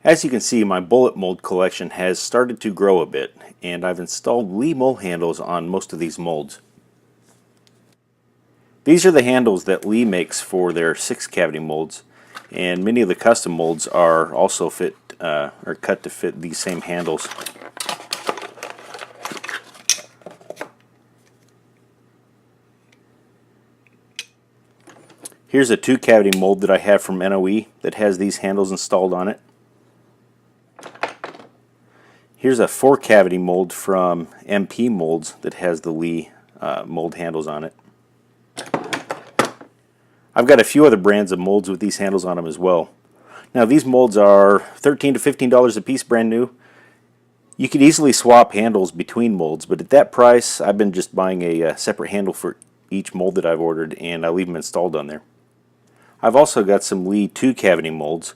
As you can see, my bullet mold collection has started to grow a bit, and I've installed Lee mold handles on most of these molds. These are the handles that Lee makes for their 6-cavity molds, and many of the custom molds are also cut to fit these same handles. Here's a 2-cavity mold that I have from NOE that has these handles installed on it. Here's a 4-cavity mold from MP Molds that has the Lee mold handles on it. I've got a few other brands of molds with these handles on them as well. Now these molds are $13 to $15 a piece, brand new. You could easily swap handles between molds, but at that price I've been just buying a separate handle for each mold that I've ordered, and I leave them installed on there. I've also got some Lee 2-cavity molds,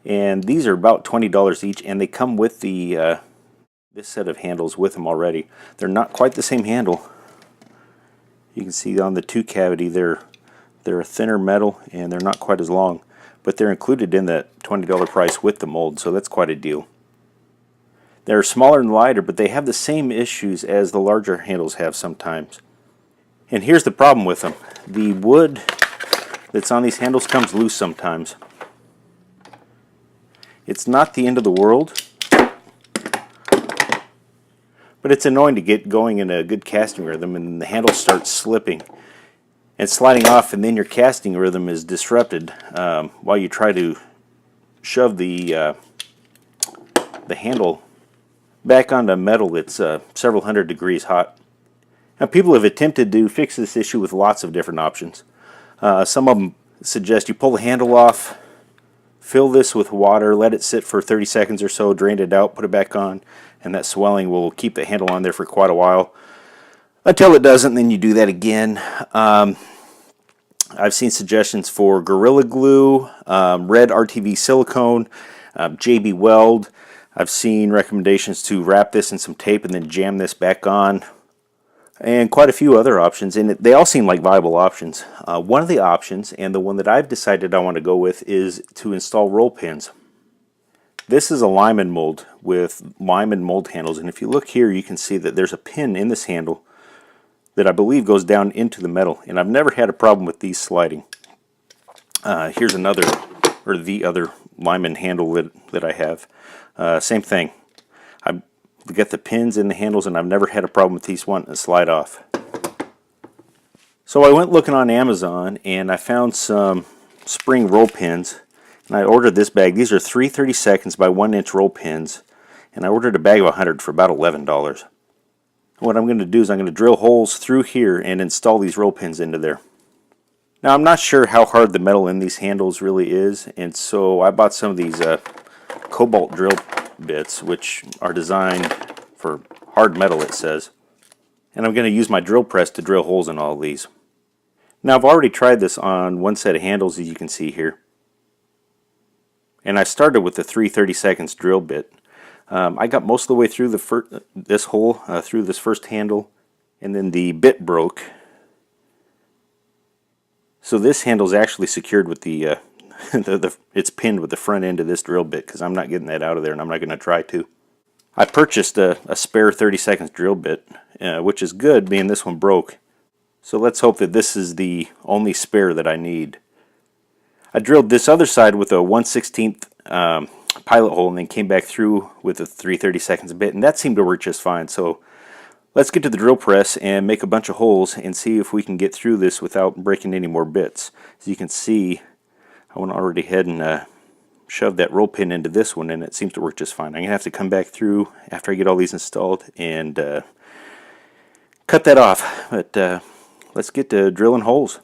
and these are about $20 each, and they come with the this set of handles with them already. They're not quite the same handle. You can see on the 2-cavity they're a thinner metal and they're not quite as long, but they're included in that $20 price with the mold, so that's quite a deal. They're smaller and lighter, but they have the same issues as the larger handles have sometimes. And here's the problem with them. The wood that's on these handles comes loose sometimes. It's not the end of the world, but it's annoying to get going in a good casting rhythm and the handle starts slipping and sliding off, and then your casting rhythm is disrupted while you try to shove the handle back onto metal that's several hundred degrees hot. Now, people have attempted to fix this issue with lots of different options. Some of them suggest you pull the handle off, fill this with water, let it sit for 30 seconds or so, drain it out, put it back on, and that swelling will keep the handle on there for quite a while. Until it doesn't, then you do that again. I've seen suggestions for Gorilla Glue, red RTV silicone, JB Weld. I've seen recommendations to wrap this in some tape and then jam this back on, and quite a few other options, and they all seem like viable options. One of the options, and the one that I've decided I want to go with, is to install roll pins. This is a Lyman mold with Lyman mold handles, and if you look here you can see that there's a pin in this handle that I believe goes down into the metal, and I've never had a problem with these sliding. Here's another, or the other Lyman handle that I have. Same thing. I've got the pins in the handles and I've never had a problem with these wanting to slide off. So I went looking on Amazon and I found some spring roll pins, and I ordered this bag. These are 3 30-seconds by 1-inch roll pins, and I ordered a bag of 100 for about $11. What I'm going to do is I'm going to drill holes through here and install these roll pins into there. Now I'm not sure how hard the metal in these handles really is, and so I bought some of these cobalt drill bits, which are designed for hard metal, it says. And I'm going to use my drill press to drill holes in all of these. Now I've already tried this on one set of handles, as you can see here. And I started with the 3 30-seconds drill bit. I got most of the way through this hole, through this first handle, and then the bit broke. So this handle is actually secured with the, it's pinned with the front end of this drill bit, because I'm not getting that out of there, and I'm not going to try to. I purchased a spare 30-seconds drill bit, which is good, being this one broke. So let's hope that this is the only spare that I need. I drilled this other side with a 1/16 pilot hole and then came back through with a 3 30-seconds bit, and that seemed to work just fine. So let's get to the drill press and make a bunch of holes and see if we can get through this without breaking any more bits. As you can see, I went already ahead and shoved that roll pin into this one, and it seems to work just fine. I'm going to have to come back through after I get all these installed and cut that off. But let's get to drilling holes.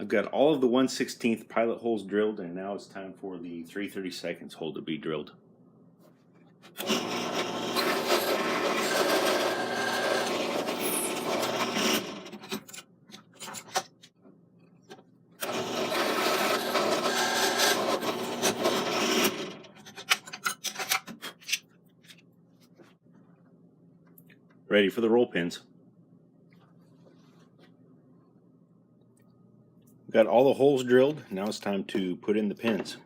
got all of the 1/16 pilot holes drilled, and now it's time for the 3/32 hole to be drilled. Ready for the roll pins. Got all the holes drilled. Now it's time to put in the pins.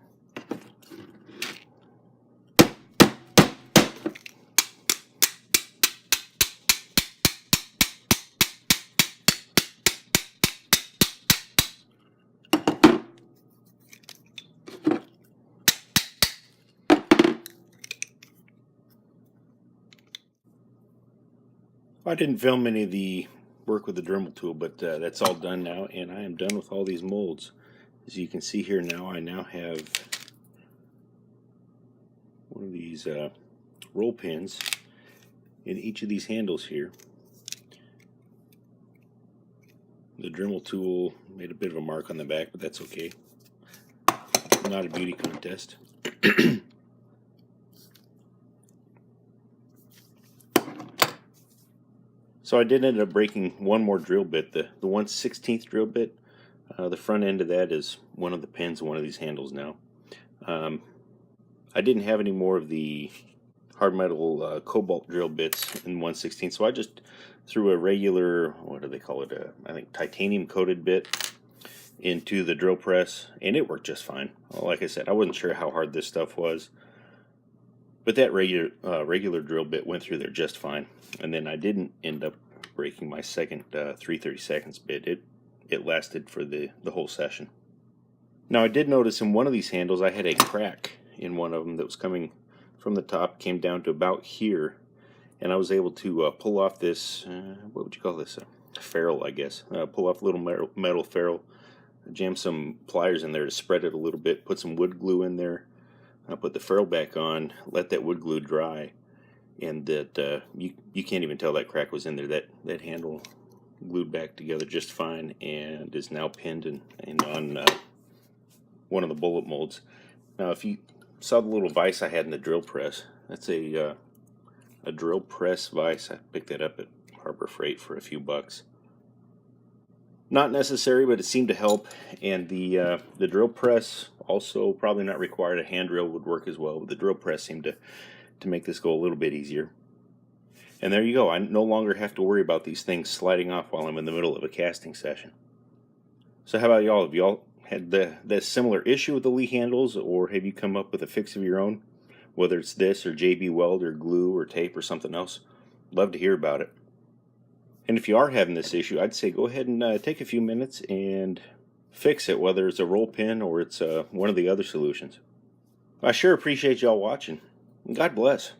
I didn't film any of the work with the Dremel tool, but that's all done now, and I am done with all these molds. As you can see here now, I now have one of these roll pins in each of these handles here. The Dremel tool made a bit of a mark on the back, but that's okay. Not a beauty contest. So I did end up breaking one more drill bit, the 1/16 drill bit. The front end of that is one of the pins in one of these handles now. I didn't have any more of the hard metal cobalt drill bits in 1/16, so I just threw a regular, what do they call it, I think titanium coated bit into the drill press, and it worked just fine. Like I said, I wasn't sure how hard this stuff was, but that regular drill bit went through there just fine. And then I didn't end up breaking my second 3/32 bit. It lasted for the whole session. Now I did notice in one of these handles I had a crack in one of them that was coming from the top, came down to about here, and I was able to pull off this, what would you call this, ferrule I guess, pull off a little metal ferrule, jam some pliers in there to spread it a little bit, put some wood glue in there, put the ferrule back on, let that wood glue dry, and that you can't even tell that crack was in there. That handle glued back together just fine and is now pinned and on one of the bullet molds. Now if you saw the little vise I had in the drill press, that's a drill press vise. I picked that up at Harbor Freight for a few bucks. Not necessary, but it seemed to help. And the drill press also probably not required. A hand drill would work as well, but the drill press seemed to make this go a little bit easier. And there you go. I no longer have to worry about these things sliding off while I'm in the middle of a casting session. So how about y'all? Have y'all had the similar issue with the Lee handles, or have you come up with a fix of your own? Whether it's this or JB Weld or glue or tape or something else. Love to hear about it. And if you are having this issue, I'd say go ahead and take a few minutes and fix it, whether it's a roll pin or it's one of the other solutions. I sure appreciate y'all watching. God bless.